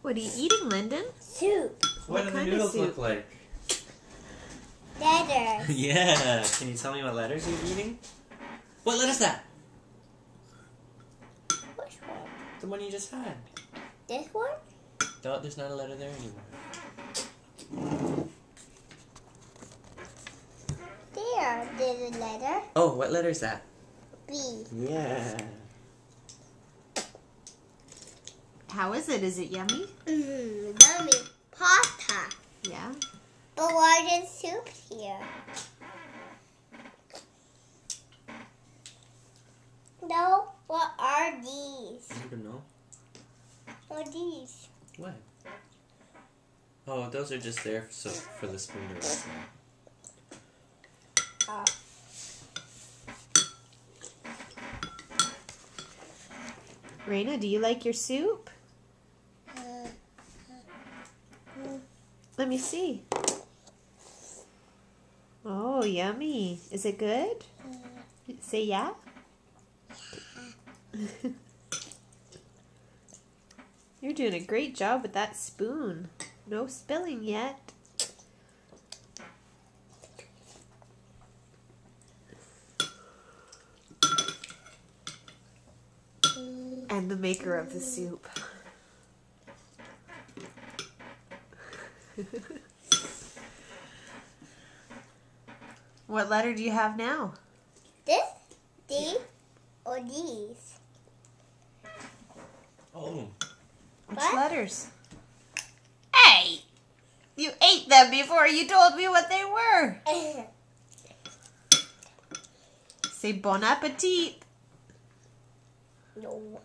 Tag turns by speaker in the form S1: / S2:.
S1: What are you eating, Lyndon?
S2: Soup.
S3: What do the
S1: kind of
S3: noodles
S1: soup?
S3: look like?
S2: Letters.
S3: Yeah. Can you tell me what letters you're eating? What letter's that?
S2: Which one?
S3: The one you just had.
S2: This one?
S3: No, there's not a letter there anymore.
S2: There's a letter.
S3: Oh, what letter is that?
S2: B.
S3: Yeah.
S1: How is it? Is it yummy?
S2: Yummy. Pasta.
S1: Yeah.
S2: But why is soup here? No, what are these?
S3: I don't know.
S2: What are these?
S3: What? Oh, those are just there for the spoon to rest on.
S1: Raina, do you like your soup? Let me see. Oh, yummy. Is it good? Say yeah. You're doing a great job with that spoon. No spilling yet. And the maker of the soup. What letter do you have now?
S2: This, D, or these?
S3: Oh.
S1: Which
S2: What?
S1: letters? Hey! You ate them before you told me what they were. Say bon appetit.
S2: No.